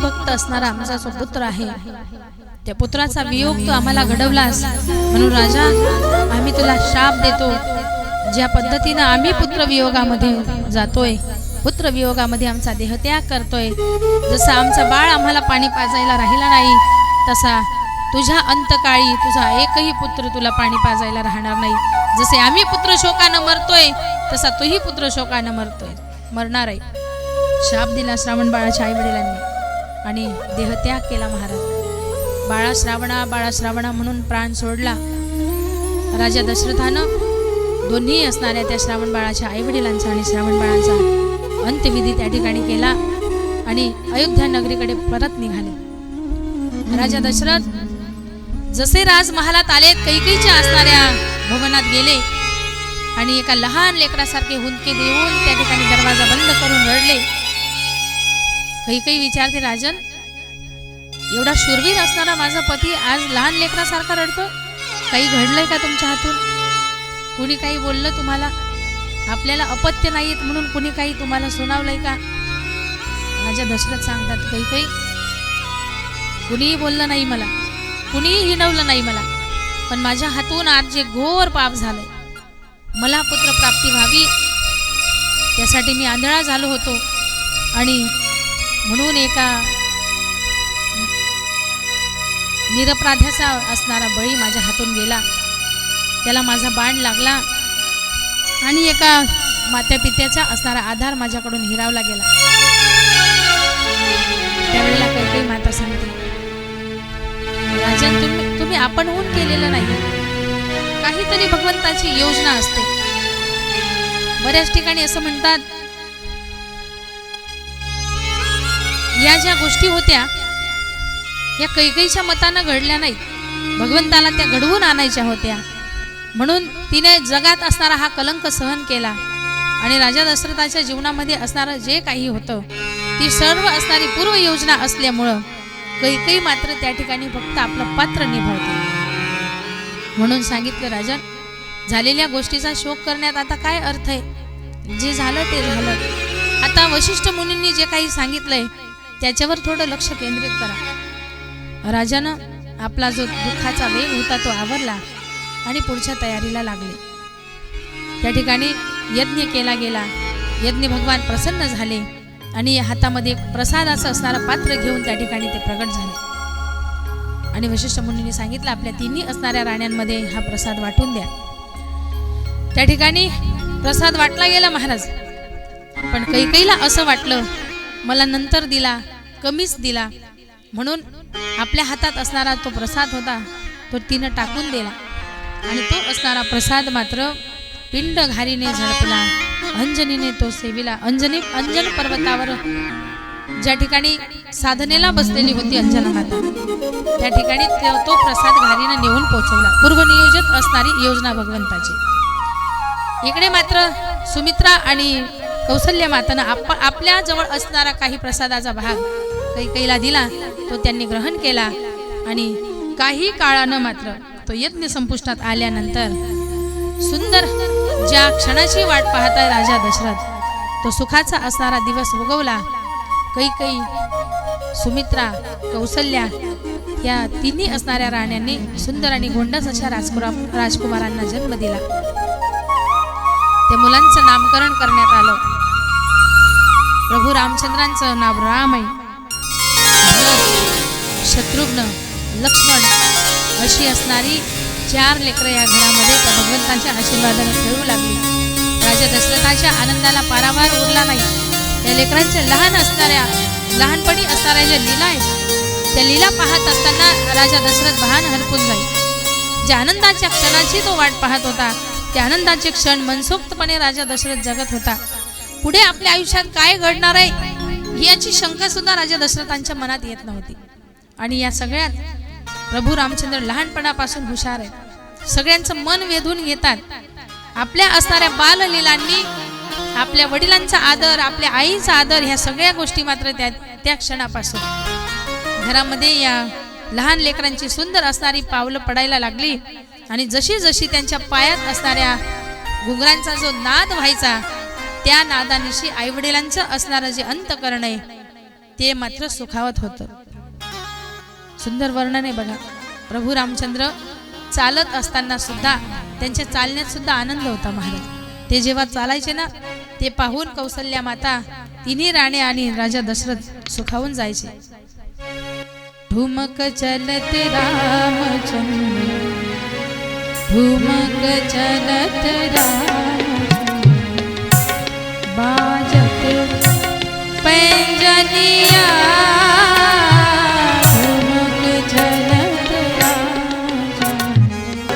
भक्त असणारा आमचा जो पुत्र आहे, त्या पुत्राचा वियोग तू आम्हाला घडवलास, म्हणून राजा आम्ही तुला शाप देतो. ज्या पद्धतीनं आम्ही पुत्र वियोगामध्ये जातोय, पुत्र वियोगामध्ये आमचा देहत्याग करतोय, जसं आमचं बाळ आम्हाला पाणी पाजायला राहिला नाही, तसा तुझ्या अंतकाळी तुझा एकही पुत्र तुला पाणी पाजायला राहणार नाही. जसे आम्ही पुत्र शोकानं मरतोय, तसा तूही पुत्र शोकानं मरणार आहे. शाप दिला श्रावण बाळाच्या आई वडिलांनी आणि देहत्याग केला महाराज. बाळा श्रावणा म्हणून प्राण सोडला. राजा दशरथानं दोन्ही असणाऱ्या त्या श्रावण बाळाच्या आई वडिलांचा आणि श्रावण बाळांचा अंत्यविधी त्या ठिकाणी केला आणि अयोध्या नगरीकडे परत निघाले. राजा दशरथ जसे राजमहालात आलेत, कैकेयीच्या असणाऱ्या भवनात गेले आणि एका लहान लेकरासारखे हुंदके देऊन त्या ठिकाणी दरवाजा बंद करून रडले. कैकेयी विचारते, राजन, एवढा शूरवीर असणारा माझा पती आज लहान लेकरासारखा रडतो, काही घडलंय का तुमच्या हातून? कुणी काही बोललं तुम्हाला? आपल्याला अपत्य नाहीत म्हणून कुणी काही तुम्हाला सुनावलंय का? राजा दशरथ सांगतात, कैकेयी, कुणीही बोललं नाही मला, कुणीही हिणवलं नाही मला, पण माझ्या हातून आज जे घोर पाप झालंय, मला पुत्रप्राप्ती व्हावी त्यासाठी मी आंधळा झालो होतो आणि म्हणून एका निरपराध्याचा असणारा बळी माझ्या हातून गेला, त्याला माझा बाण लागला आणि एका मात्या पित्याचा असणारा आधार माझ्याकडून हिरावला गेला. त्यावेळेला कैकेयी माता सांगते, राजन, तुम्ही आपणहून केलेलं नाही, काहीतरी भगवंताची योजना असते. बऱ्याच ठिकाणी असं म्हणतात, या ज्या गोष्टी होत्या या कैकेयीच्या मतानं घडल्या नाहीत, भगवंताला त्या घडवून आणायच्या होत्या, म्हणून तिने जगात असणारा हा कलंक सहन केला आणि राजा दशरथाच्या जीवनामध्ये असणारं जे काही होतं ती सर्व असणारी पूर्व योजना असल्यामुळं कैकेयी मात्र त्या ठिकाणी फक्त आपलं पात्र निभावते. म्हणून सांगितलं, राजन, झालेल्या गोष्टीचा शोक करण्यात आता काय अर्थ आहे? जे झालं ते झालं. आता वशिष्ठ मुनींनी जे काही सांगितलंय त्याच्यावर थोडं लक्ष केंद्रित करा. राजानं आपला जो दुःखाचा वेग होता तो आवरला आणि पुढच्या तयारीला लागले. त्या ठिकाणी यज्ञ केला गेला. यज्ञ भगवान प्रसन्न झाले आणि हातामध्ये प्रसादाचं असणारं पात्र घेऊन त्या ठिकाणी ते प्रगट झाले आणि वशिष्ठ मुनींनी सांगितलं, आपल्या तिन्ही असणाऱ्या राण्यांमध्ये हा प्रसाद वाटून द्या. त्या ठिकाणी प्रसाद वाटला गेला महाराज. पण कैकेयीला असं वाटलं, मला नंतर दिला, कमीच दिला, म्हणून आपल्या हातात असणारा तो प्रसाद होता तो तिनं टाकून दिला आणि तो असणारा प्रसाद मात्र पिंड घारीने झळपला, अंजनीने तो सेविला. अंजन पर्वतावर ज्या ठिकाणी साधनेला बसलेली होती अंजना माता, त्या ठिकाणी तो प्रसाद घारीने नेऊन पोहोचवला. पूर्वनियोजित असणारी योजना भगवंताची. इकडे मात्र सुमित्रा आणि कौसल्या मातानं आपल्या जवळ असणारा काही प्रसादाचा भाग कैकेयीला दिला, तो त्यांनी ग्रहण केला आणि काही काळानं मात्र तो यज्ञ संपुष्टात आल्यानंतर सुंदर ज्या क्षणाची वाट पाहताय राजा दशरथ, तो सुखाचा असणारा दिवस उगवला. कैकेयी, सुमित्रा, कौसल्या या तिन्ही असणाऱ्या राण्यांनी सुंदर आणि गोंडस अशा राजकुमारांना जन्म दिला. त्या मुलांचं नामकरण करण्यात आलं. प्रभू रामचंद्रांचं नाव राम आहे. शत्रुघ्न, लक्ष्मण अशी असणारी 4 लेकरं या घरामध्ये त्या भगवंतांच्या आशीर्वादाने खेळू लागली. राजा दशरथाच्या आनंदाला पारावार उरला नाही. त्या लेकरांच्या लहानपणी असणाऱ्या ज्या लीला आहेत त्या लीला पाहत असताना राजा दशरथ भान हरपून जाईल. ज्या आनंदाच्या क्षणाची तो वाट पाहत होता त्या आनंदाचे क्षण मनसोक्तपणे राजा दशरथ जगत होता. पुढे आपल्या आयुष्यात काय घडणार आहे याची शंका सुद्धा राजा दशरथांच्या मनात येत नव्हती. आणि या सगळ्यात प्रभू रामचंद्र लहानपणापासून हुशार आहेत, सगळ्यांचं मन वेधून घेतात. आपल्या असणाऱ्या बाललीलांनी आपल्या वडिलांचा आदर, आपल्या आईचा आदर, ह्या सगळ्या गोष्टी मात्र त्या क्षणापासून घरामध्ये या लहान लेकरांची सुंदर असणारी पावलं पडायला लागली. आणि जशी जशी त्यांच्या पायात असणाऱ्या घुंगरांचा जो नाद व्हायचा त्या नादानिशी आईवडिलांचं असणारं जे अंतकरण आहे ते मात्र सुखावत होतं. सुंदर वर्णन आहे बघा. प्रभू रामचंद्र चालत असताना सुद्धा त्यांच्या चालण्यात सुद्धा आनंद होता महाराज. ते जेव्हा चालायचे ना ते पाहून कौसल्या माता, तिन्ही राणे आणि राजा दशरथ सुखावून जायचे. ठुमक चलत रामचंद्र, ठुमक चलत रामचंद्र, बाजत पैंजनिया, ठुमक चलत रामचंद्र,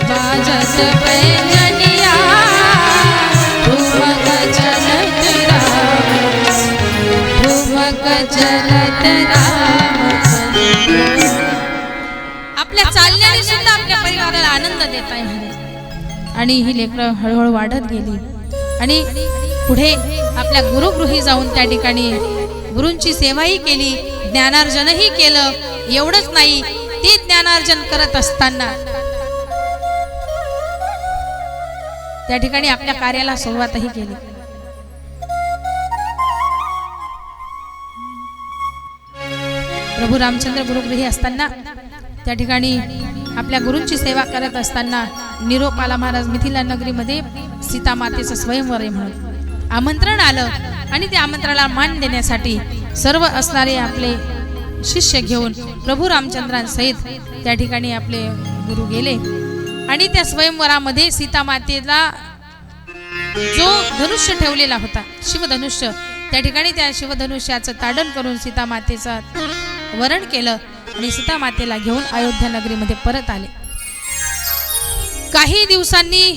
बाजत पैंजनिया, ठुमक चलत रामचंद्र, ठुमक चलत रामचंद्र. आपल्या चालण्याने सुद्धा आपल्या परिवाराला आनंद देत आहे महाराज. आणि ही लेकरं हळूहळू वाढत गेली आणि पुढे आपल्या गुरुगृही जाऊन त्या ठिकाणी गुरूंची सेवाही केली, ज्ञानार्जनही केलं. एवढंच नाही, ते ज्ञानार्जन करत असताना त्या ठिकाणी आपल्या कार्याला सुरुवातही केली. प्रभू रामचंद्र गुरुगृही असताना त्या ठिकाणी आपल्या गुरूंची सेवा करत असताना निरोप आला महाराज, मिथिला नगरीमध्ये सीता मातेचं स्वयंवर आहे म्हणून आमंत्रण आलं. आणि त्या आमंत्रणाला मान देण्यासाठी सर्व असणारे आपले शिष्य घेऊन प्रभू रामचंद्रांसहित त्या ठिकाणी आपले गुरु गेले. आणि त्या स्वयंवरामध्ये सीता मातेला जो धनुष्य ठेवलेला होता, शिवधनुष्य, त्या ठिकाणी त्या शिवधनुष्याचं ताडन करून सीता मातेचं वरण केलं आणि सीता मातेला घेऊन अयोध्या नगरीमध्ये परत आले. काही दिवसांनी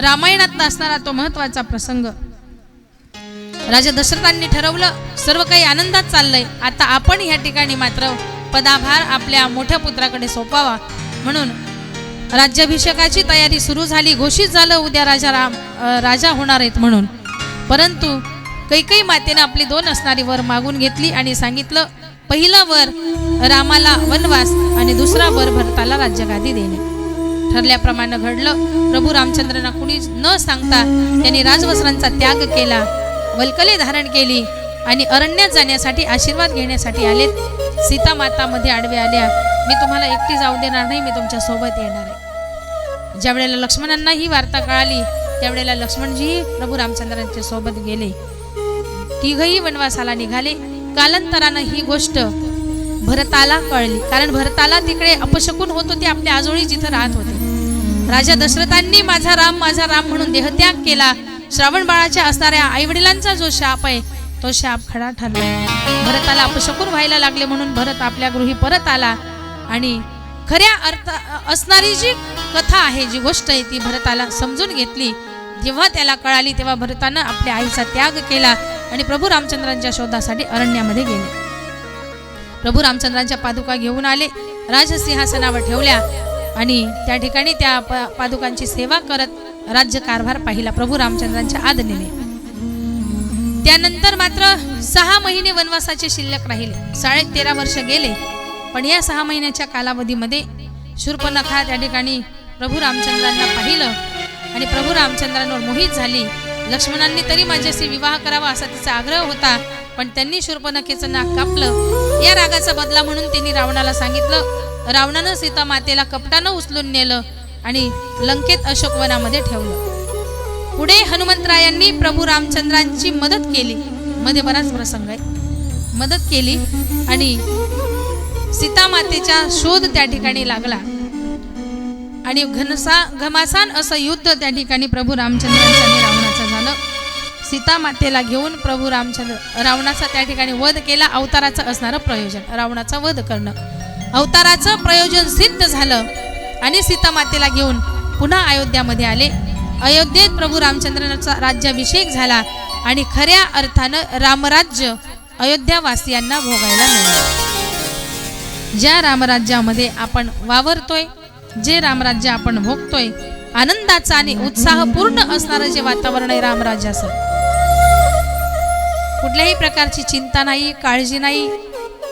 रामायणात असणारा तो महत्वाचा प्रसंग, राजा दशरथांनी ठरवलं सर्व काही आनंदात चाललंय, आता आपण ह्या ठिकाणी मात्र पदाभार आपल्या मोठ्या पुत्राकडे सोपावा. म्हणून राज्याभिषेकाची तयारी सुरू झाली. घोषित झालं उद्या राजा होणार आहेत म्हणून. परंतु कैकेयी मातेनं आपली 2 असणारी वर मागून घेतली आणि सांगितलं, पहिला वर रामाला वनवास आणि दुसरा वर भरताला राज्यगादी देणे. ठरल्याप्रमाणे घडलं. प्रभू रामचंद्रांना कुणी न सांगता त्यांनी राजवस्त्रांचा त्याग केला, वल्कले धारण केली आणि अरण्यात जाण्यासाठी आशीर्वाद घेण्यासाठी आलेत. सीता माता मध्ये आडवे आल्या, मी तुम्हाला एकटी जाऊ देणार नाही, मी तुमच्या सोबत येणार आहे. ज्या वेळेला लक्ष्मणांना ही वार्ता कळाली त्यावेळेला लक्ष्मणजी प्रभू रामचंद्रांच्या सोबत गेले. तिघही वनवासाला निघाले. कालांतरानं ही गोष्ट भरताला कळली, कारण भरताला तिकडे अपशकुन होत होते, आपल्या आजोळी जिथं राहत होते. राजा दशरथांनी माझा राम म्हणून देहत्याग केला. श्रावण बाळाच्या असणाऱ्या आईवडिलांचा जो शाप आहे तो शाप खरा ठरला. भरताला अपशकुन व्हायला लागले म्हणून भरत आपल्या गृही परत आला. आणि खऱ्या अर्थ असणारी जी कथा आहे, जी गोष्ट आहे, ती भरताला समजून घेतली. जेव्हा त्याला कळाली तेव्हा भरतानं आपल्या आईचा त्याग केला आणि प्रभू रामचंद्रांच्या शोधासाठी अरण्यामध्ये गेले. प्रभू रामचंद्रांच्या पादुका घेऊन आले, राजसिंहासनावर ठेवल्या आणि त्या ठिकाणी त्या पादुकांची सेवा करत राज्यकारभार पाहिला प्रभू रामचंद्रांच्या आज्ञेने. त्यानंतर मात्र 6 महिने वनवासाचे शिल्लक राहिले. 13.5 वर्ष गेले. पण या 6 महिन्याच्या कालावधीमध्ये शूर्पणखा त्या ठिकाणी प्रभू रामचंद्रांना पाहिलं आणि प्रभू रामचंद्रांवर मोहित झाली. लक्ष्मणांनी तरी माझ्याशी विवाह करावा असा तिचा आग्रह होता, पण त्यांनी शूर्पणखेचं नाक कापलं. या रागाचा बदला म्हणून त्यांनी रावणाला सांगितलं. रावणानं सीता मातेला कपटानं उचलून नेलं आणि लंकेत अशोकवनामध्ये ठेवलं. पुढे हनुमंतरायांनी प्रभू रामचंद्रांची मदत केली. मध्ये बराच प्रसंग आहे. मदत केली आणि सीता मातेचा शोध त्या ठिकाणी लागला आणि घमासान असं युद्ध त्या ठिकाणी प्रभू रामचंद्रांचं आणि रावणाचं झालं. सीता मातेला घेऊन प्रभू रामचंद्र रावणाचा त्या ठिकाणी वध केला. अवताराचं असणारं प्रयोजन, रावणाचा वध करणं, अवताराचं प्रयोजन सिद्ध झालं आणि सीता मातेला घेऊन पुन्हा अयोध्यामध्ये आले. अयोध्येत प्रभू रामचंद्रांचा राज्याभिषेक झाला आणि खऱ्या अर्थानं रामराज्य अयोध्यावासियांना भोगायला मिळालं. ज्या रामराज्यामध्ये आपण वावरतोय, जे रामराज्य आपण भोगतोय, आनंदाचं आणि उत्साहपूर्ण असणारं जे वातावरण आहे रामराज्याचं, कुठल्याही प्रकारची चिंता नाही, काळजी नाही,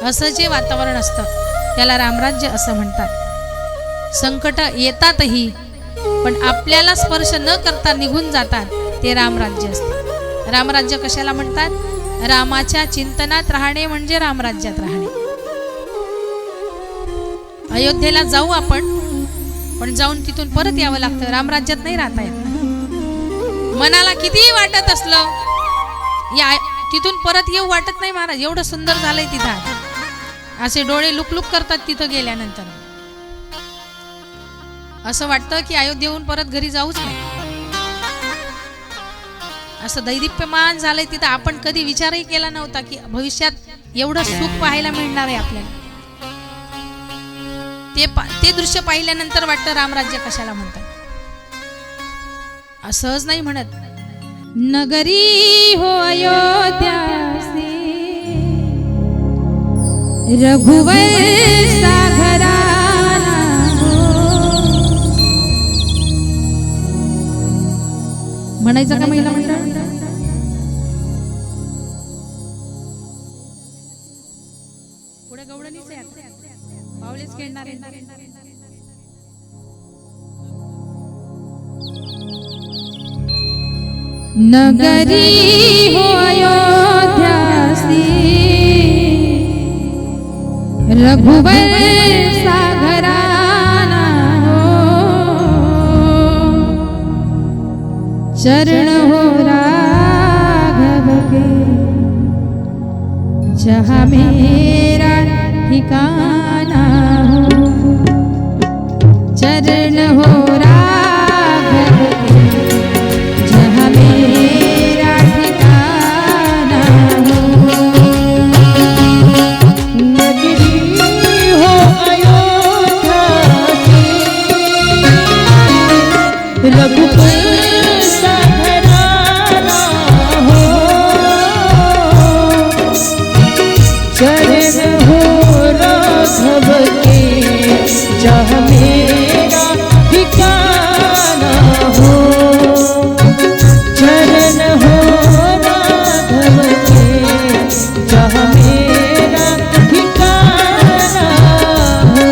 असं जे वातावरण असतं त्याला रामराज्य असं म्हणतात. संकट येतातही पण आपल्याला स्पर्श न करता निघून जातात, ते रामराज्य असतं. रामराज्य कशाला म्हणतात? रामाच्या चिंतनात राहणे म्हणजे रामराज्यात राहणे. अयोध्येला जाऊ आपण, पण जाऊन तिथून परत यावं लागतं. रामराज्यात नाही राहता येत. मनाला कितीही वाटत असलं या तिथून परत येऊ वाटत नाही. महाराज एवढं सुंदर झालंय तिथं, असे डोळे लुकलुक करतात तिथं गेल्यानंतर. असं वाटतं की अयोध्येहून परत घरी जाऊच नाही. असं दैदिप्यमान झालंय तिथं. आपण कधी विचारही केला नव्हता की भविष्यात एवढं सुख पाहायला मिळणार आहे आपल्याला. ते दृश्य पाहिल्यानंतर वाटतं रामराज्य कशाला म्हणतात. असंच नाही म्हणत. नगरी हो अयोध्या रघुवर सागराना म्हणायचं का महिला मंडळ? पुढे गवळणीच आहे, पावलेच खेळणार. नगरी हो अयोध्यासी रघुवर सागराना चरण हो राघव के जहाँ मेरा ठिकाना हो. चरण हो राघव के जहाँ मेरा ठिकाना हो. नगरी हो अयोध्या की रघुकुल सागराना हो. चरण हो राघव के जहाँ मेरा ठिकाना हो. चरण हो राघव के जहाँ मेरा ठिकाना हो.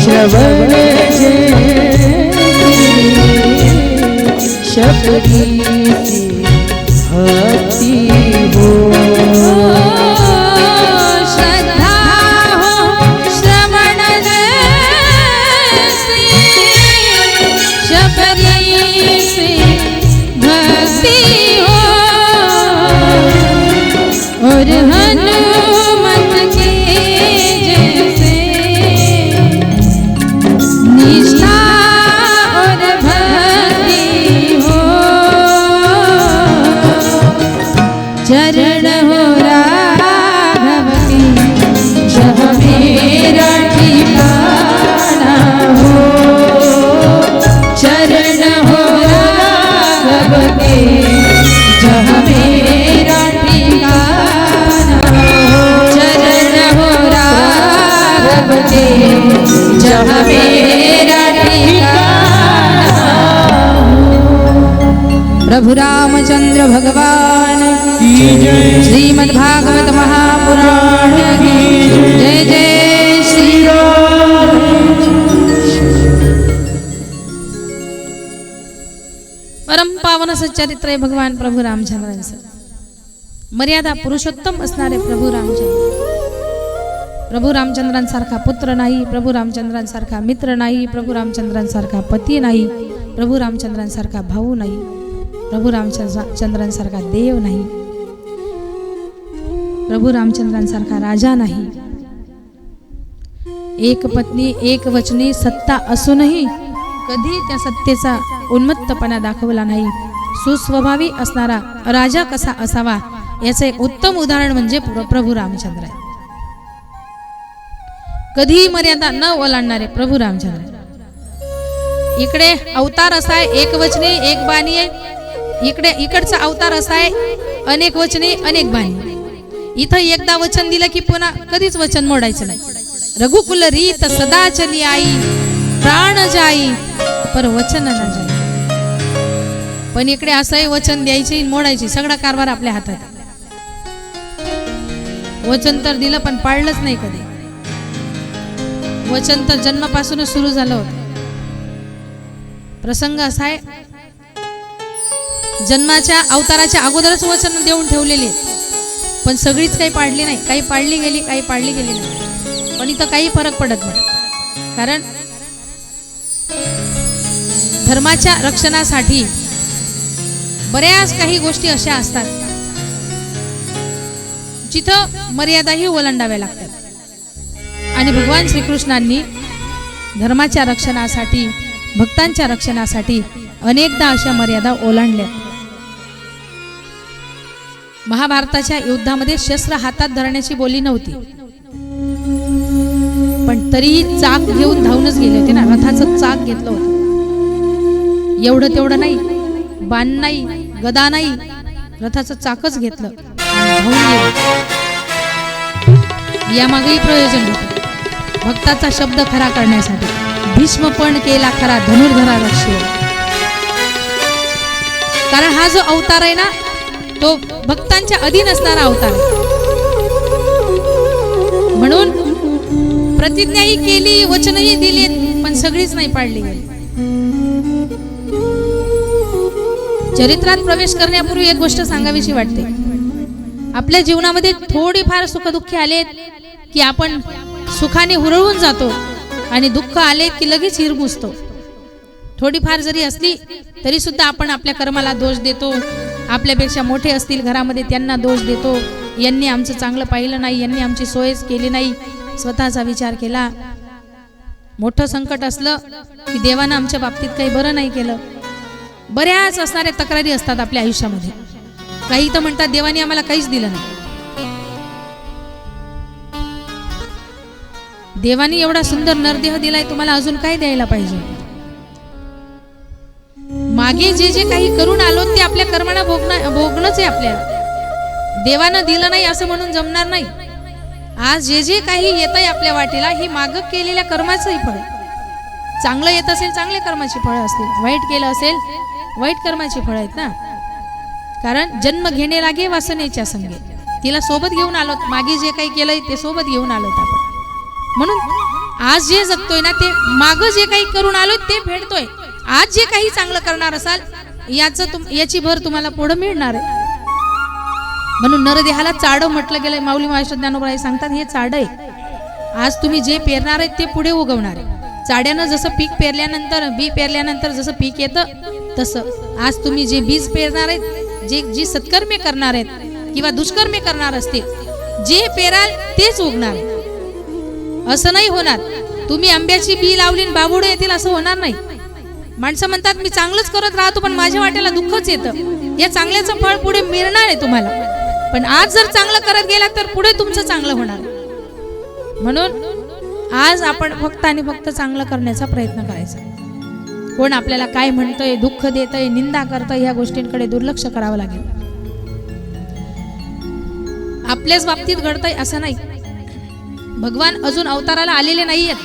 श्रवण शबरी भक्ति हो श्रद्धा हो श्रवण से शबरी से भक्ति हो और हनुमत के जैसे निष्ठा और भक्ति हो चरण हो राघव के जहाँ मेरा ठिकाना हो चरण हो राघव के जहाँ मेरा ठिकाना हो चरण हो राघव के जहाँ मेरा ठिकाना हो। प्रभु रामचंद्र भगवान श्रीमद् भागवत महापुराण की जय जय श्री राम। परम पावन सच्चरित्र आहे भगवान प्रभू रामचंद्रांचं मर्यादा पुरुषोत्तम असणारे प्रभू रामचंद्र प्रभू रामचंद्रांसारखा पुत्र नाही प्रभू रामचंद्रांसारखा मित्र नाही प्रभू रामचंद्रांसारखा पती नाही प्रभू रामचंद्रांसारखा भाऊ नाही प्रभू रामचंद्रांसारखा देव नाही प्रभू रामचंद्रांसारखा राजा नाही एक पत्नी एक वचनी सत्ता असूनही कधी त्या सत्तेचा उन्मत्तपणा दाखवला नाही सुस्वभावी असणारा राजा कसा असावा याचे एक उत्तम उदाहरण म्हणजे प्रभू रामचंद्र आहे कधी मर्यादा न ओलांडणारे प्रभू रामचंद्र इकडे अवतार असा आहे एक वचनी एक बाणी आहे इकडचा अवतार असा आहे अनेक वचनी अनेक बाणी इथं एकदा वचन दिलं की पुन्हा कधीच वचन मोडायचं नाही रघुकुल रीत सदा चली आई प्राण जाई पर वचन न जाई पण इकडे असंही वचन द्यायचे मोडायचे सगळा कारभार आपल्या हातात वचन तर दिलं पण पाळलंच नाही कधी वचन तर जन्मापासूनच सुरू झालं होतं प्रसंग असा आहे जन्माच्या अवताराच्या अगोदरच वचन देऊन ठेवलेली पण सगळीच काही पाळली नाही काही पाळली गेली काही पाळली गेली नाही पण इथं काही फरक पडत नाही कारण धर्माच्या रक्षणासाठी बऱ्याच काही गोष्टी अशा असतात जिथं मर्यादाही ओलांडाव्या लागतात आणि भगवान श्रीकृष्णांनी धर्माच्या रक्षणासाठी भक्तांच्या रक्षणासाठी अनेकदा अशा मर्यादा ओलांडल्या महाभारताच्या युद्धामध्ये शस्त्र हातात धरण्याची बोली नव्हती पण तरीही चाक घेऊन धावूनच गेले होते ना रथाचं चाक घेतलं होतं एवढं तेवढं नाही बाण नाही गदा नाही रथाचं चाकच घेतलं धावून गेलं यामागेही प्रयोजन होतं भक्ताचा शब्द खरा करण्यासाठी भीष्म पण केला खरा धनुर्धरा रक्षे कारण हा जो अवतार आहे ना तो भक्तांच्या अधीन असणारा अवतार म्हणून प्रतिज्ञाही केली वचनही दिली पण सगळीच नाही पाळली गेली चरित्रात प्रवेश करण्यापूर्वी एक गोष्ट सांगावीशी वाटते आपल्या जीवनामध्ये थोडीफार सुखदुःखे आले की आपण सुखाने हुरळून जातो आणि दुःख आले की लगेच हिरमुसतो थोडीफार जरी असली तरी सुद्धा आपण आपल्या कर्माला दोष देतो आपल्यापेक्षा मोठे असतील घरामध्ये त्यांना दोष देतो यांनी आमचं चांगलं पाहिलं नाही यांनी आमची सोयच केली नाही स्वतःचा विचार केला मोठं संकट असलं की देवानं आमच्या बाबतीत काही बरं नाही केलं बऱ्याच असणाऱ्या तक्रारी असतात आपल्या आयुष्यामध्ये काही तर म्हणतात देवाने आम्हाला काहीच दिलं नाही देवाने एवढा सुंदर नरदेह दिलाय तुम्हाला अजून काय द्यायला पाहिजे मागे जे जे काही करून आलो ते आपल्या कर्माला भोगणंच आहे आपल्याला देवानं दिलं नाही असं म्हणून जमणार नाही आज जे जे काही येत आहे आपल्या वाटेला ही माग केलेल्या कर्माचंही फळ चांगलं येत असेल चांगल्या कर्माची फळं असतील वाईट केलं असेल वाईट कर्माची फळं आहेत ना कारण जन्म घेणे लागे वासनेच्या संगे तिला सोबत घेऊन आलो मागे जे काही केलंय ते सोबत घेऊन आलो आपण म्हणून आज जे जगतोय ना ते मागं जे काही करून आलोय ते फेडतोय. आज जे काही चांगलं करणार असाल याची भर तुम्हाला पुढे मिळणार आहे. म्हणून नरदेहाला चाड म्हटलं गेलंय. माऊली महाराष्ट्र ज्ञानोबा सांगतात हे चाड आहे. आज तुम्ही जे पेरणार आहे ते पुढे उगवणार आहे. चाड्यानं जसं पीक पेरल्यानंतर बी पेरल्यानंतर जसं पीक येतं तसं आज तुम्ही जे बीज पेरणार आहेत, जी सत्कर्मे करणार आहेत किंवा दुष्कर्मे करणार असतील, जे पेराल तेच उगणार. असं नाही होणार तुम्ही आंब्याची बी लावली बाबुडे येतील असं होणार नाही. माणसं म्हणतात मी चांगलंच करत राहतो पण माझ्या वाट्याला दुःखच येतं. या चांगल्याचं फळ पुढे मिळणार आहे तुम्हाला. पण आज जर चांगलं करत गेला तर पुढे तुमचं चांगलं होणार. म्हणून आज आपण फक्त आणि फक्त चांगलं करण्याचा प्रयत्न करायचा. कोण आपल्याला काय म्हणतंय, दुःख देतंय, निंदा करतंय, ह्या गोष्टींकडे दुर्लक्ष करावं लागेल. आपल्याच बाबतीत घडतंय असं नाही. भगवान अजून अवताराला आलेले नाहीयेत.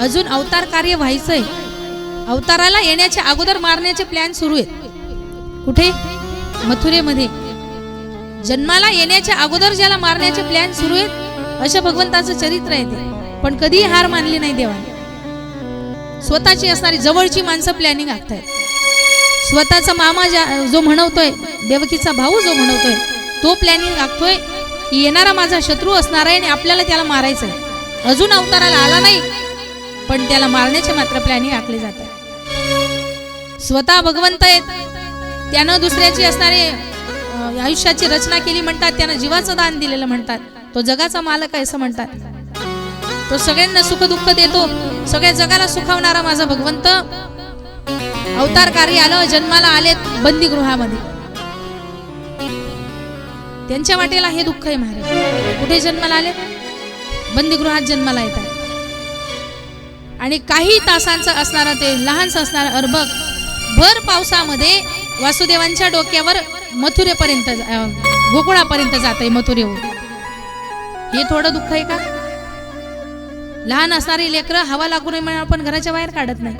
अजून अवतार कार्य व्हायचंय. अवताराला येण्याच्या अगोदर मारण्याचे प्लॅन सुरू आहेत. कुठे? मथुरेमध्ये. जन्माला येण्याच्या अगोदर ज्याला मारण्याचे प्लॅन सुरू आहेत अशा भगवंताचं चरित्र आहे ते. पण कधीही हार मानली नाही देवाने. स्वतःची असणारी जवळची माणसं प्लॅनिंग आखतायत. स्वतःचा मामा जो म्हणवतोय, देवकीचा भाऊ जो म्हणवतोय, तो प्लॅनिंग आखतोय की येणारा माझा शत्रू असणार आहे आणि आपल्याला त्याला मारायचं आहे. अजून अवताराला आला नाही पण त्याला मारण्याचे मात्र प्लॅनिंग आखले जात आहे. स्वतः भगवंत आहेत, त्यानं दुसऱ्याची असणारे आयुष्याची रचना केली म्हणतात, त्यानं जीवाचं दान दिलेलं म्हणतात. तो जगाचा मालक आहे असं म्हणतात. तो सगळ्यांना सुख दुःख देतो, सगळ्या जगाला सुखावणारा माझा भगवंत अवतार कार्य आलं, जन्माला आलेत बंदीगृहामध्ये. त्यांच्या वाटेला हे दुःख आहे महाराज. कुठे जन्माला आले? बंदीगृहात जन्माला येतात. आणि काही तासांचं असणारं ते लहानसं असणारं अर्भक भर पावसामध्ये वासुदेवांच्या डोक्यावर मथुरेपर्यंत गोकुळापर्यंत जाते. मथुरेवर हे थोडं दुःख आहे का? लहान असणारी लेकरं हवा लागू नये म्हणून आपण घराच्या बाहेर काढत नाही.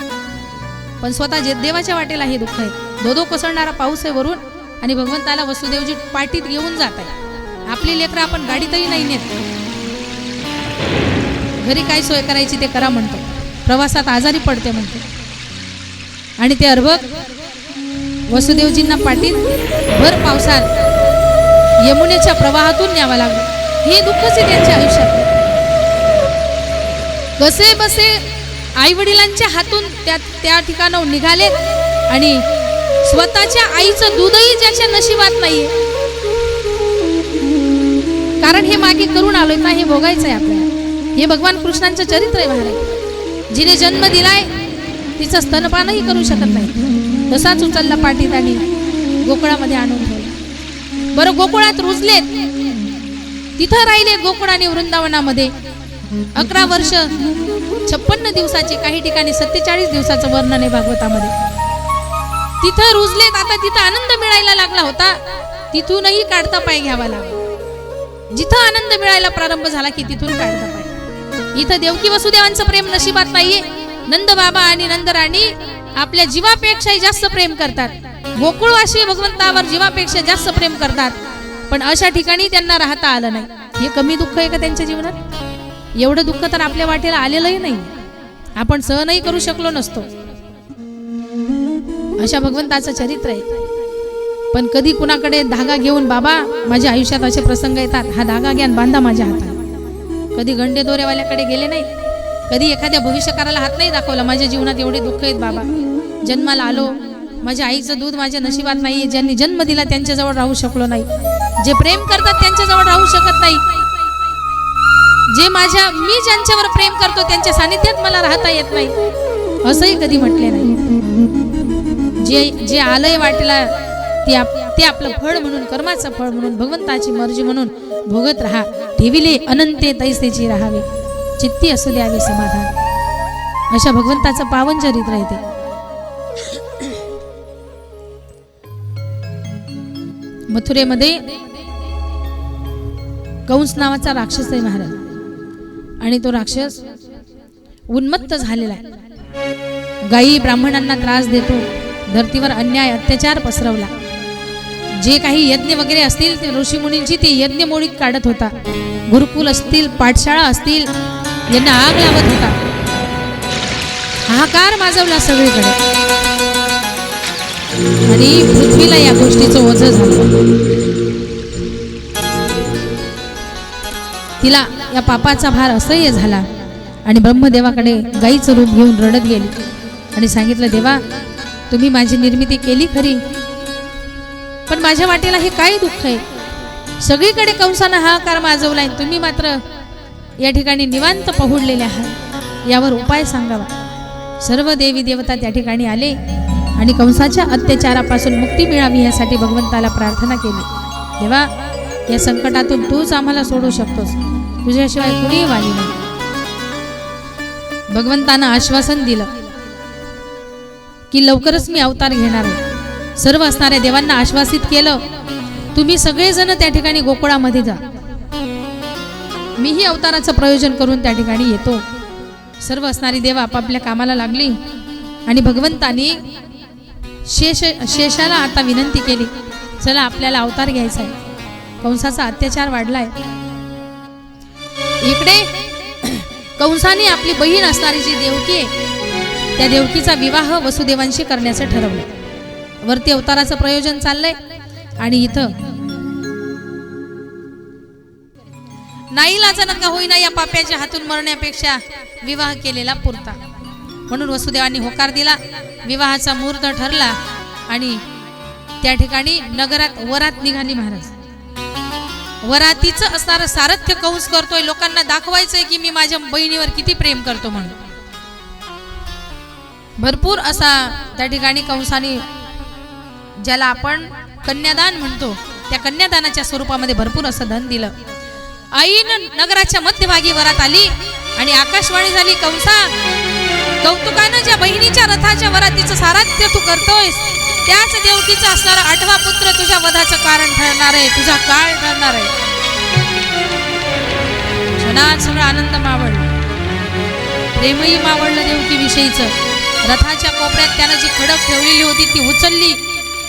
पण स्वतः देवाच्या वाटेला हे दुःख आहे. धोधो कोसळणारा पाऊस आहे वरून आणि भगवंताला वसुदेवजी पाठीत घेऊन जात आहे. आपली लेकरं आपण गाडीतही नाही नेत. घरी काय सोय करायची ते करा म्हणतो. प्रवासात आजारी पडते म्हणतो. आणि ते अर्भक वसुदेवजींना पाठीत भर पावसात यमुनेच्या प्रवाहातून न्यावं लागलं. हे दुःखच आहे त्यांच्या आयुष्यात. कसे बसे आई वडिलांच्या हातून त्या ठिकाणावर निघाले आणि स्वतःच्या आईचं दूधही ज्याच्या नशिबात नाहीये. कारण हे मागे करून आलोय ना, हे भोगायचं आहे आपल्याला. हे भगवान कृष्णांचं चरित्र आहे महाराज. जिने जन्म दिलाय तिचं स्तनपानही करू शकत नाही, तसाच उचलला पाठीत आणि गोकुळामध्ये आणून ठेवला. बरं, गोकुळात रुजलेत, तिथं राहिलेत गोकुळ आणि वृंदावनामध्ये 11 वर्ष 56 दिवसाचे, काही ठिकाणी 47 दिवसाचं वर्णन आहे भागवतामध्ये. तिथं रुजलेत. आता तिथं आनंद मिळायला लागला होता, तिथूनही काढता पाय घ्यावा लागला. जिथं आनंद मिळायला प्रारंभ झाला की तिथून काढता पाय. इथं देवकी वसुदेवांचं प्रेम नशिबात नाहीये. नंद बाबा आणि नंदराणी आपल्या जीवापेक्षाही जास्त प्रेम करतात. गोकुळवासी भगवंतावर जीवापेक्षा जास्त प्रेम करतात. पण अशा ठिकाणी त्यांना राहता आलं नाही. हे कमी दुःख आहे का त्यांच्या जीवनात? एवढं दुःख तर आपल्या वाटेला आलेलंही नाही. आपण सहनही करू शकलो नसतो. अशा भगवंताचं चरित्र आहे. पण कधी कुणाकडे धागा घेऊन, बाबा माझ्या आयुष्यात असे प्रसंग येतात, हा धागा घ्या बांधा माझ्या हाताला. कधी गंडे दोरेवाल्याकडे गेले नाही. कधी एखाद्या भविष्यकाराला हात नाही दाखवला, माझ्या जीवनात एवढे दुःख आहेत बाबा, जन्माला आलो, माझ्या आईचं दूध माझ्या नशिबात नाही. ज्यांनी जन्म दिला त्यांच्याजवळ राहू शकलो नाही. जे प्रेम करतात त्यांच्याजवळ राहू शकत नाही. मी ज्यांच्यावर प्रेम करतो त्यांच्या सानिध्यात मला राहता येत नाही, असंही कधी म्हटले नाही. जे आलंय वाटेला ते आपलं फळ म्हणून, कर्माचं फळ म्हणून, भगवंताची मर्जी म्हणून भोगत राहा. ठेविले अनंते तैसेची राहावे, चित्ती असू द्यावे समाधान. अशा भगवंताचं पावन चरित्र आहे ते. मथुरेमध्ये कंस नावाचा राक्षस आहे महाराज. आणि तो राक्षस उन्मत्त झालेला आहे. गायी ब्राह्मणांना त्रास देतो, धर्तीवर अन्याय अत्याचार पसरवला. जे काही यज्ञ वगैरे असतील ते ऋषीमुनींची ते यज्ञ मोडीत काढत होता. गुरुकुल असतील, पाठशाळा असतील, यांना आग लावत होता. हाहाकार माजवला सगळीकडे आणि पृथ्वीला या गोष्टीचं ओझं झालं. तिला या पापाचा भार असह्य झाला आणि ब्रह्मदेवाकडे गाईचं रूप घेऊन रडत गेली आणि सांगितलं, देवा तुम्ही माझी निर्मिती केली खरी, पण माझ्या वाटेला हे काय दुःख आहे. सगळीकडे कंसानं हाहाकार माजवलाय, तुम्ही मात्र या ठिकाणी निवांत पहुडलेले आहात, यावर उपाय सांगावा. सर्व देवी देवता त्या ठिकाणी आले आणि कंसाच्या अत्याचारापासून मुक्ती मिळावी यासाठी भगवंताला प्रार्थना केली. देवा या संकटातून तूच आम्हाला सोडू शकतोस, तुझ्याशिवाय कुणीही वाली नाही. भगवंतानं आश्वासन दिलं की लवकरच मी अवतार घेणार आहे. सर्व असणाऱ्या देवांना आश्वासित केलं, तुम्ही सगळेजण त्या ठिकाणी गोकुळामध्ये जा, मीही अवताराचं प्रयोजन करून त्या ठिकाणी येतो. सर्व असणारी देव आपापल्या कामाला लागली आणि भगवंतानी शेषाला आता विनंती केली, चला आपल्याला अवतार घ्यायचा आहे, कंसाचा अत्याचार वाढलाय. इकडे कंसाने आपली बहीण असणारी जी देवकी आहे त्या देवकीचा विवाह वसुदेवांशी करण्याचं ठरवलं. वरती अवताराचं प्रयोजन चाललंय आणि इथं नाईलाजानं का होईना या पाप्याच्या हातून मरण्यापेक्षा विवाह केलेला पुरता, म्हणून वसुदेवांनी होकार दिला. विवाहाचा मुहूर्त ठरला आणि त्या ठिकाणी नगरात वरात निघाली. महाराज वरातीचं असणारं सारथ्य कंस करतोय, लोकांना दाखवायचंय की मी माझ्या बहिणीवर किती प्रेम करतो म्हणून. भरपूर असा त्या ठिकाणी कंसाने, ज्याला आपण कन्यादान म्हणतो, त्या कन्यादानाच्या स्वरूपामध्ये भरपूर असं धन दिलं. आईनं नगराच्या मध्यभागी वरात आली आणि आकाशवाणी झाली, कंसा कौतुकानं ज्या बहिणीच्या रथाच्या वरातीचं सारथ्य तू करतोयस त्याच देवकीचा असणारा 8वा पुत्र तुझ्या वधाचं कारण ठरणार आहे, तुझा काळ ठरणार आहे. क्षणात सगळं आनंद मावळला, प्रेमही मावळलं देवकी विषयीचं. रथाच्या कोपऱ्यात त्यानं जी खडक ठेवलेली होती ती उचलली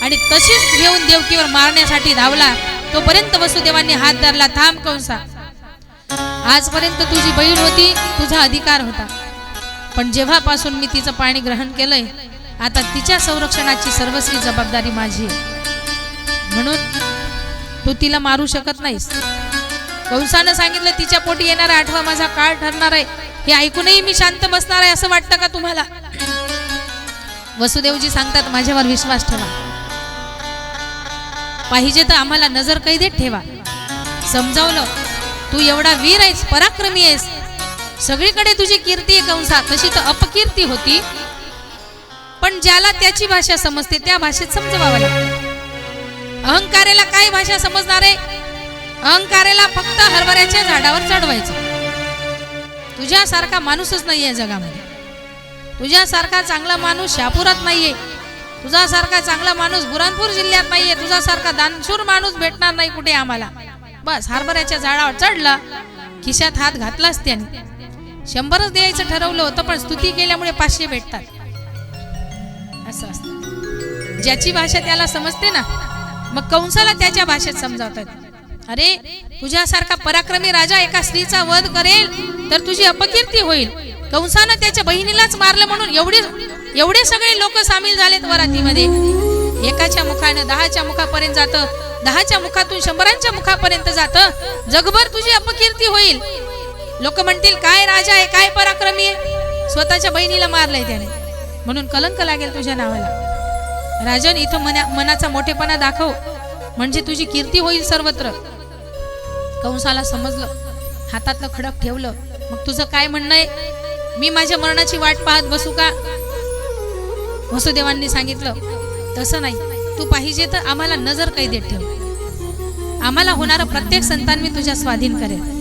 आणि तशीच घेऊन देवकीवर मारण्यासाठी धावला. तोपर्यंत वसुदेवांनी हात धरला, थांब कंसा, आजपर्यंत तुझी बहीण होती, तुझा अधिकार होता, पण जेव्हापासून मी तिचं पाणी ग्रहण केलंय आता तिच्या संरक्षणाची सर्वस्वी जबाबदारी माझी आहे, म्हणून तू तिला मारू शकत नाहीस. कंसानं सांगितलं, तिच्या पोटी येणारा 8वा माझा काळ ठरणार आहे. हे ऐकूनही मी शांत बसणार आहे असं वाटतं का तुम्हाला? वसुदेवजी सांगतात, माझ्यावर विश्वास ठेवा, पाहिजे तर आम्हाला नजर कैदेत ठेवा. समजावलं, तू एवढा वीर आहेस, पराक्रमी आहेस, सगळीकडे तुझी कीर्ती आहे कंसा, तशी तर अपकीर्ती होती, पण ज्याला त्याची भाषा समजते त्या भाषेत समजवावं लागतं. अहंकाराला काय भाषा समजणार आहे? अहंकाराला फक्त हरभऱ्याच्या झाडावर चढवायचं. तुझ्यासारखा माणूसच नाहीये जगामध्ये, तुझ्यासारखा चांगला माणूस शहापुरात नाहीये, तुझ्यासारखा चांगला माणूस बुरानपूर जिल्ह्यात नाहीये, तुझ्यासारखा दानशूर माणूस भेटणार नाही कुठे आम्हाला. बस हरभऱ्याच्या झाडावर चढला, खिशात हात घातलाच त्याने. 100च द्यायचं ठरवलं होतं, पण स्तुती केल्यामुळे 500 भेटतात, असं असतं. ज्याची भाषा त्याला समजते ना, मग कंसाला त्याच्या भाषेत समजावतात. अरे तुझ्यासारखा पराक्रमी राजा एका स्त्रीचा वध करेल तर तुझी अपकीर्ती होईल. कंसानं त्याच्या बहिणीलाच मारलं म्हणून एवढे सगळे लोक सामील झालेत वरातीमध्ये. एकाच्या मुखानं 10च्या मुखापर्यंत जातं, 10च्या मुखातून 100च्या मुखापर्यंत जातं. जगभर तुझी अपकीर्ती होईल. लोक म्हणतील, काय राजा आहे, काय पराक्रमी आहे, स्वतःच्या बहिणीला मारलंय त्याने, म्हणून कलंक लागेल तुझ्या नावाला. राजन, इथं मनाचा मोठेपणा दाखव, म्हणजे तुझी कीर्ती होईल सर्वत्र. कंसाला समजलं, हातातलं खडक ठेवलं. मग तुझं काय म्हणणं आहे? मी माझ्या मरणाची वाट पाहत बसू का? वसुदेवांनी सांगितलं, तसं नाही, तू पाहिजे तर आम्हाला नजर कैदेत ठेव, आम्हाला होणारं प्रत्येक संतान मी तुझ्या स्वाधीन करेन.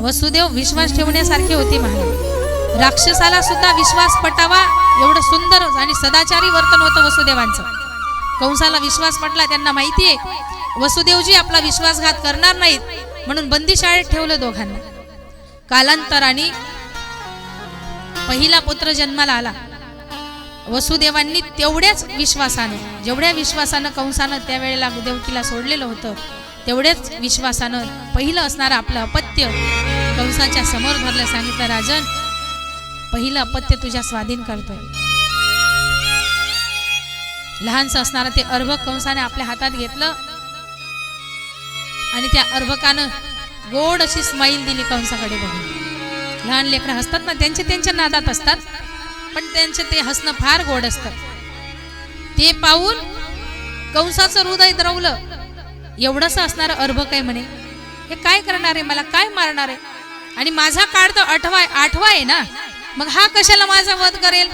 वसुदेव विश्वास ठेवण्यासारखे होते महाराज. राक्षसाला सुद्धा विश्वास पटावा एवढं सुंदर आणि सदाचारी वर्तन होतं वसुदेवांचं. कंसाला विश्वास पटला, त्यांना माहिती आहे वसुदेवजी आपला विश्वासघात करणार नाहीत, म्हणून बंदीशाळेत ठेवलं दोघांना. कालांतराने पहिला पुत्र जन्माला आला. वसुदेवांनी तेवढ्याच विश्वासानं, जेवढ्या विश्वासानं कंसानं त्यावेळेला देवकीला सोडलेलं होतं, तेवढ्याच विश्वासानं पहिलं असणारं आपलं अपत्य कंसाच्या समोर धरलं. सांगितलं, राजन, पहिलं अपत्य तुझ्या स्वाधीन करतोय. लहानसं असणारं ते अर्भक कंसाने आपल्या हातात घेतलं आणि त्या अर्भकानं गोड अशी स्माईल दिली कंसाकडे बघून. लहान लेकरं हसतात ना, त्यांच्या नादात असतात, पण त्यांचे ते हसणं फार गोड असतं. ते पाहून कंसाचं हृदय द्रवलं. एवढंसं असणारं अर्भक आहे म्हणे, हे काय करणार आहे, मला काय मारणार आहे, आणि माझा काळ तर आठवा आहे ना, मग हा कशाला माझा वध करेल,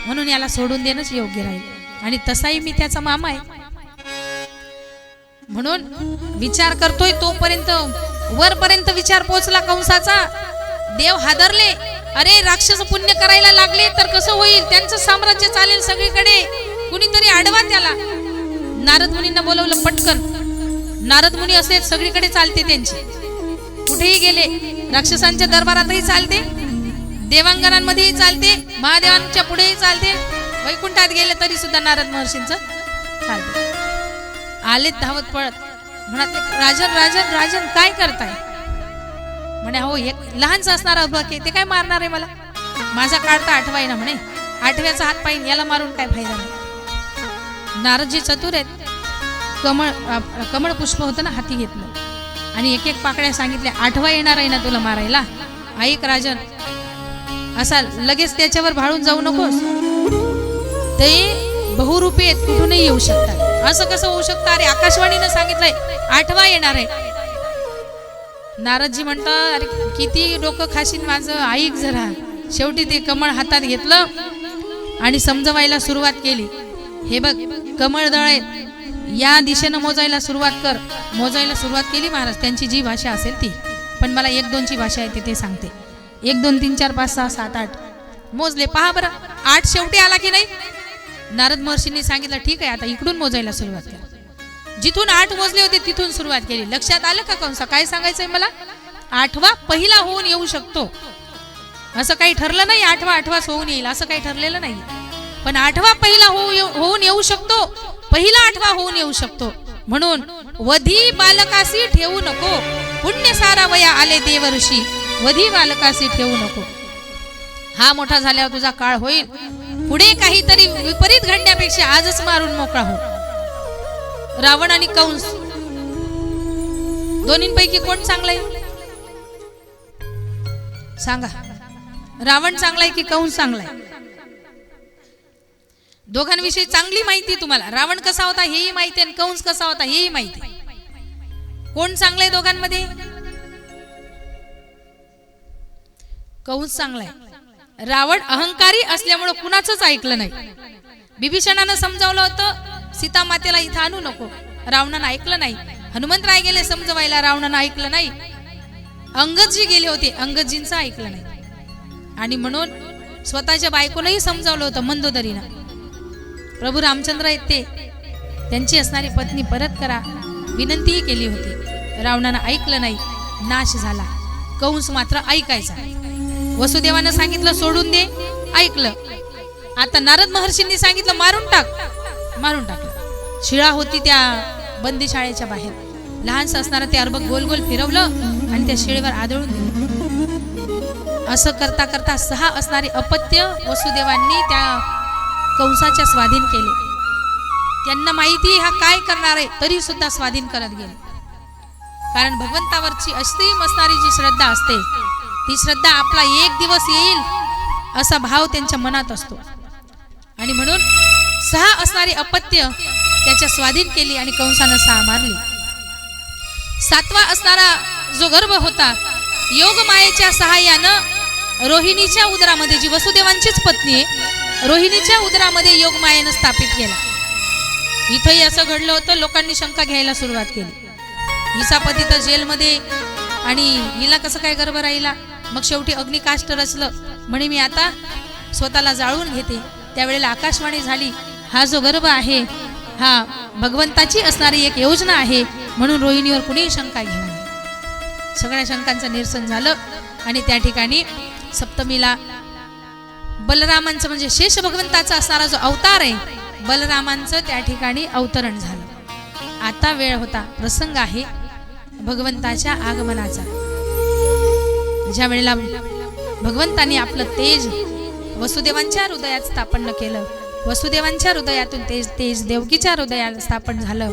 म्हणून याला सोडून देणंच योग्य राहील. आणि तसाही मी त्याचा मामा आहे. म्हणून विचार करतोय, तोपर्यंत वरपर्यंत विचार पोचला कंसाचा. देव हादरले. अरे, राक्षस पुण्य करायला लागले तर कसं होईल, त्यांचं साम्राज्य चालेल सगळीकडे, कुणीतरी अडवा त्याला. नारद मुनींना बोलवलं पटकन. नारद मुनी असे सगळीकडे चालते त्यांची, कुठेही गेले, राक्षसांच्या दरबारातही चालते, देवांगणांमध्येही चालते, महादेवांच्या पुढेही चालते, वैकुंठात गेले तरी सुद्धा नारद महर्षींचं चालते. आलेत धावत पळत, म्हणाले, राजन राजन राजन काय करताय. म्हणे, हो, एक लहानच असणारा अर्भक आहे, ते काय मारणार आहे मला, माझा काळ तर आठवा आहे ना म्हणे, आठव्याचा हात पाहिन, याला मारून काय फायदा नाही. नारदजी चतुर आहेत. कमळ पुष्प होतं ना, हाती घेतलं आणि एक एक पाकळ्या सांगितल्या, आठवा येणार आहे ना तुला मारायला, ऐक राजन, असा लगेच त्याच्यावर भाळून जाऊ नकोस, ते बहुरूपी आहेत, कुठूनही येऊ शकतात. असं कसं होऊ शकतं, अरे आकाशवाणीनं सांगितलंय आठवा येणार आहे. नारदजी म्हणतात, अरे किती डोकं खाशीन माझं, ऐक जरा. शेवटी ते कमळ हातात घेतलं आणि समजवायला सुरुवात केली. हे बघ, कमळ दळ आहे, या दिशेनं मोजायला सुरुवात कर. मोजायला सुरुवात केली महाराज. त्यांची जी भाषा असेल ती, पण मला 1-2ची भाषा येते ते सांगते. 1 2 3 4 5 6 7 8 मोजले. पहा बरं, 8 शेवटी आला की नाही. नारद महर्षींनी सांगितलं, ठीक आहे, आता इकडून मोजायला सुरुवात कर. जिथून 8 मोजले होते तिथून सुरुवात केली. लक्षात आलं का कंसा काय सांगायचंय मला, आठवा पहिला होऊन येऊ शकतो, असं काही ठरलं नाही. आठवाच होऊन येईल असं काही ठरलेलं नाही, पण आठवा पहिला होऊन येऊ शकतो, पहिला आठवा होऊन येऊ शकतो. म्हणून वधी बालकासी ठेवू नको, पुण्य सारा वया आले देव ऋषी, वधी बालकासी ठेवू नको. हा मोठा झाल्यावर तुझा काळ होईल, पुढे काहीतरी विपरीत घडण्यापेक्षा आजच मारून मोकळा हो. रावण आणि कंस दोन्हींपैकी कोण चांगलाय सांगा. रावण चांगलाय की कंस चांगलाय. दोघांविषयी चांगली माहिती तुम्हाला. रावण कसा होता हेही माहिती आणि कंस कसा होता हेही माहिती. कोण चांगलाय दोघांमध्ये. कंस चांगलाय. रावण अहंकारी असल्यामुळे कुणाचंच ऐकलं नाही. बिभीषणानं समजावलं होतं सीता मातेला इथं आणू नको, रावणानं ऐकलं नाही. हनुमंतराय गेले समजवायला, रावणानं ऐकलं नाही. अंगदजी गेले होते, अंगदजींचं ऐकलं नाही. आणि म्हणून स्वतःच्या बायकोलाही समजावलं होतं मंदोदरीनं. प्रभू रामचंद्र आहेत ते, त्यांची असणारी पत्नी परत करा विनंतीही केली होती. रावणानं ऐकलं नाही, नाश झाला. कंस मात्र ऐकायचा. वसुदेवानं सांगितलं सोडून दे, ऐकलं. आता नारद महर्षींनी सांगितलं मारून टाक, मारून टाकलं. शिळा होती त्या बंदीशाळेच्या बाहेर. लहानसं असणारं ते अर्भक गोल गोल फिरवलं आणि त्या शिळेवर आदळून दिलं. असं करता करता 6 असणारे अपत्य वसुदेवांनी त्या कंसाच्या स्वाधीन केले. त्यांना माहिती हा काय करणार आहे, तरी सुद्धा स्वाधीन करत गेले. कारण भगवंतावरची असीम असणारी जी श्रद्धा असते, ती श्रद्धा आपला एक दिवस येईल असा भाव त्यांच्या मनात असतो. आणि म्हणून 6 असणारी अपत्य त्याच्या स्वाधीन केली आणि कंसानं 6 मारली. 7वा असणारा जो गर्भ होता, योग मायेच्या सहाय्यानं रोहिणीच्या उदरामध्ये, जी वसुदेवांचीच पत्नी आहे, रोहिणीच्या उदरामध्ये योग मायेनं स्थापित केला. इथंही असं घडलं होतं. लोकांनी शंका घ्यायला सुरुवात केली. हिचा पती तर जेलमध्ये आणि हिला कसं काय गर्भ राहिला. मग शेवटी अग्निकाष्ट रचलं. म्हणे मी आता स्वतःला जाळून घेते. त्यावेळेला आकाशवाणी झाली, हा जो गर्भ आहे हा भगवंताची असणारी एक योजना आहे, म्हणून रोहिणीवर कुणीही शंका घेऊ नये. सगळ्या शंकांचं निरसन झालं आणि त्या ठिकाणी सप्तमीला बलरामांचं म्हणजे शेष भगवंताचा असणारा जो अवतार आहे, बलरामांचं त्या ठिकाणी अवतरण झालं. आता वेळ होता, प्रसंग आहे भगवंताच्या आगमनाचा. ज्या वेळेला भगवंतांनी आपलं तेज वसुदेवांच्या हृदयात स्थापन केलं, वसुदेवांच्या हृदयातून तेज देवकीच्या हृदयात स्थापन झालं,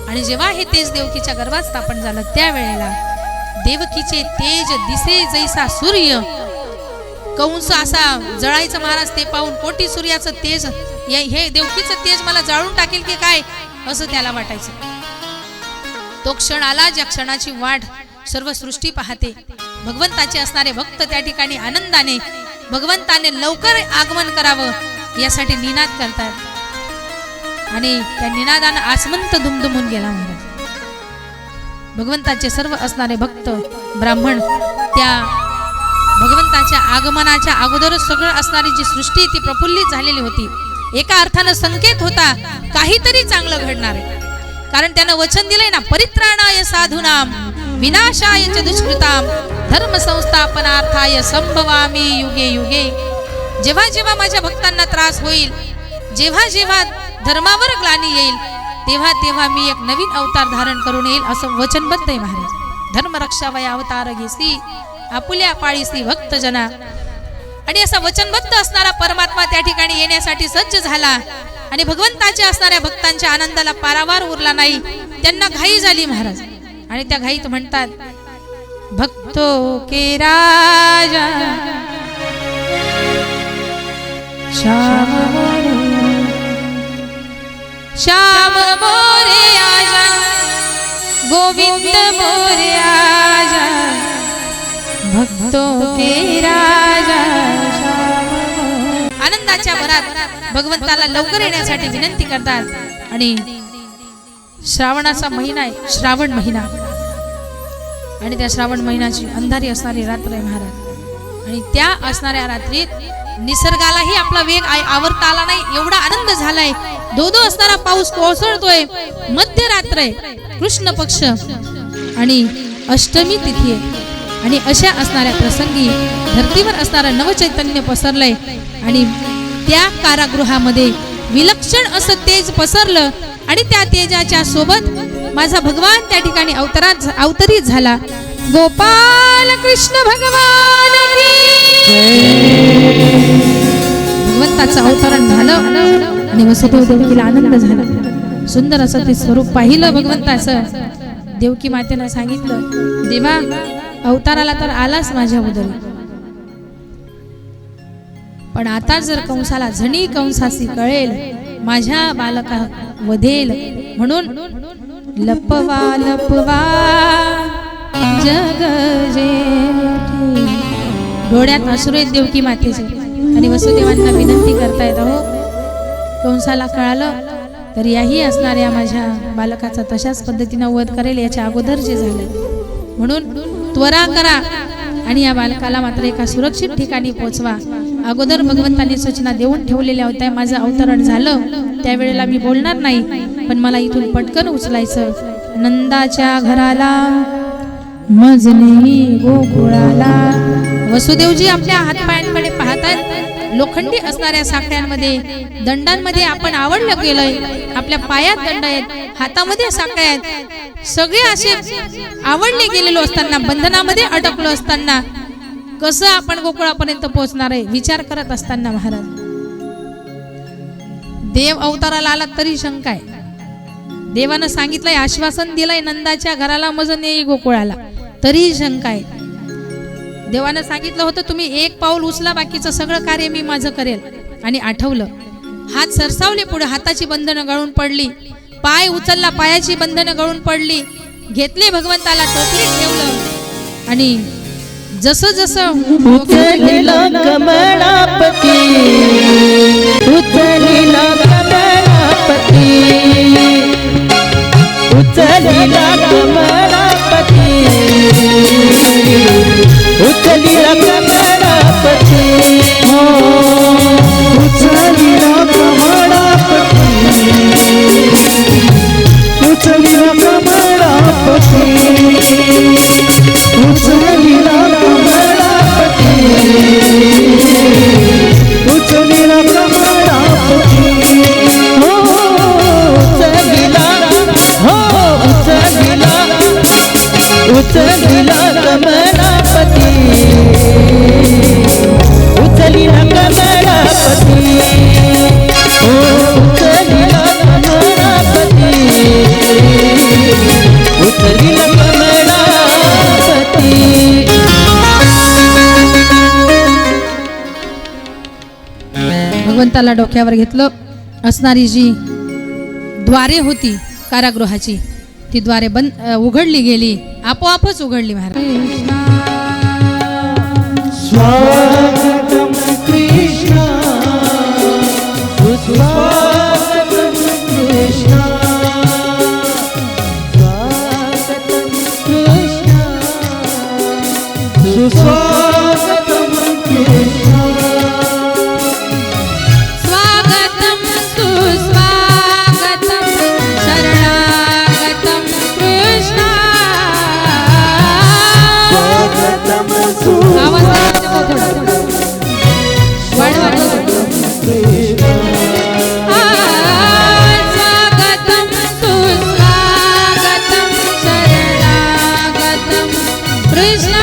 आणि जेव्हा हे तेज देवकीच्या गर्भात स्थापन झालं त्यावेळेला देवकीचे तेज दिसे जैसा सूर्य, कंस असा जळायचं महाराज ते पाहून, कोटी सूर्याचं तेज, हे देवकीचं तेज मला जाळून टाकेल की काय असं त्याला वाटायचं. तो क्षण आला ज्या क्षणाची वाट सर्व सृष्टी पाहते. भगवंताचे असणारे भक्त त्या ठिकाणी आनंदाने भगवंताने लवकर आगमन करावं यासाठी निनाद करतात, आणि त्या निनादानं आसमंत दुमदुमून गेला महाराज. भगवंताचे सर्व असणारे भक्त ब्राह्मण त्या भगवंताच्या आगमनाच्या अगोदरच सगळं असणारी जी सृष्टी ती प्रफुल्लित झालेली होती. एका अर्थानं संकेत होता काहीतरी चांगलं घडणार आहे, कारण त्यानं वचन दिलंय ना, परित्राणाय साधूनाम विनाशाय च दुष्कृताम धर्म संस्थापनार्थाय संभवामी युगे युगे. जेव्हा जेव्हा माझ्या भक्तांना त्रास होईल, जेव्हा जेव्हा धर्मावर ग्लानी येईल, तेव्हा तेव्हा मी एक नवीन अवतार धारण करून येईल असं वचनबद्ध आहे महाराज. धर्मरक्षावय अवतार घेसी आपुल्या पाळीसी भक्त जना. आणि असा वचनबद्ध असणारा परमात्मा त्या ठिकाणी येण्यासाठी सज्ज झाला, आणि भगवंताच्या असणाऱ्या भक्तांच्या आनंदाला पारावार उरला नाही. त्यांना घाई झाली महाराज, आणि त्या घाईत म्हणतात, भक्तो के राजा श्याम श्याम मोरे आजा, गोविंद मोरे आजा, भक्तो के राजा. आनंदाच्या भरात भगवंताला लवकर येण्यासाठी विनंती करतात. आणि श्रावणाचा महिना आहे, श्रावण महिना, आणि त्या श्रावण महिन्याची अंधारी असणारी रात्र आहे महाराज. आणि त्या असणाऱ्या रात्रीत निसर्गालाही आपला वेग आवरता आला नाही, एवढा आनंद झालाय. धो असणारा पाऊस कोसळतोय, मध्यरात्र आहे, कृष्ण पक्ष आणि अष्टमी तिथी आहे. आणि अशा असणाऱ्या प्रसंगी धर्तीवर असणारं नवचैतन्य पसरलंय, आणि त्या कारागृहामध्ये विलक्षण असं तेज पसरलं, आणि त्या तेजाच्या सोबत माझा भगवान त्या ठिकाणी अवतरित झाला. गोपाल कृष्ण भगवान भगवंताचं अवतरण झालं, आणि वसुदेव देवकीला आनंद झाला. सुंदर असं ते स्वरूप पाहिलं भगवंताचं. देवकी मातेनं सांगितलं, देवा अवताराला तर आलास माझ्या उदरी, पण आता जर कंसाला झणी कंसासी कळेल, माझ्या बालका वधेल, म्हणून लपवा लपवा जग जेठी. डोळ्यात अश्रू आहेत देवकी मातेचे, आणि वसुदेवांना विनंती करतायत, अहो कंसाला कळालं तर याही असणाऱ्या माझ्या बालकाचा तशाच पद्धतीनं वध करेल, याच्या अगोदर जे झाले, म्हणून त्वरा करा आणि या बालकाला मात्र एका सुरक्षित ठिकाणी पोहोचवा. अगोदर भगवंतांनी सूचना देऊन ठेवलेल्या होत्या. माझं अवतरण झालं त्यावेळेला मी बोलणार नाही, पण मला इथून पटकन उचलायचं. नंदाच्या घराला मजनी गोकुळाला. वसुदेवजी आपल्या हातपायांकडे पाहतात. लोखंडी असणाऱ्या साखळ्यांमध्ये, दंडांमध्ये आपण आवडलं गेलंय. आपल्या पायात दंड आहेत, हातामध्ये साखळ्या आहेत. सगळे असे आवडले गेलेलो असताना, बंधनामध्ये अटकलो असताना कसं आपण गोकुळापर्यंत पोहोचणार आहे विचार करत असताना महाराज, देव अवताराला आला तरी शंका आहे. देवानं सांगितलंय, आश्वासन दिलंय, नंदाच्या घराला मज नेई गोकुळाला, तरी शंका आहे. देवानं सांगितलं होतं तुम्ही एक पाऊल उचला, बाकीचं सगळं कार्य मी माझं करेल. आणि आठवलं, हात सरसावले पुढे, हाताची बंधनं गळून पडली. पाय उचलला, पायाची बंधनं गळून पडली. घेतले भगवंताला, टोपलीत ठेवलं, आणि जसं जसं उचलिला कमळापती, उचलिला कमळापती, उचलिला कमळापती, उचलिला कमळापती, हो उचलिला कमळापती, उचलिला कमळापती, उचलिला कमळापती, उचलिला कमळापती, हो उचलिला, हो उचलिला कमळापती उचलिला कमळापती हो उचलिला कमळापती उचलिला कमळापती भगवंताला डोक्यावर घेतलं असणारी जी द्वारे होती कारागृहाची ती द्वारे उघडली गेली आपोआपच उघडली महाराज स्वागतम कृष्ण सुस्वागतम कृष्ण स्वागतम कृष्ण सुस्वागतम कृष्ण स्वागतम सुस्वागतम शरणागतम कृष्ण स्वागतम आवाज वाढवा. स्वागतम सुस्वागतम शरणागतम कृष्ण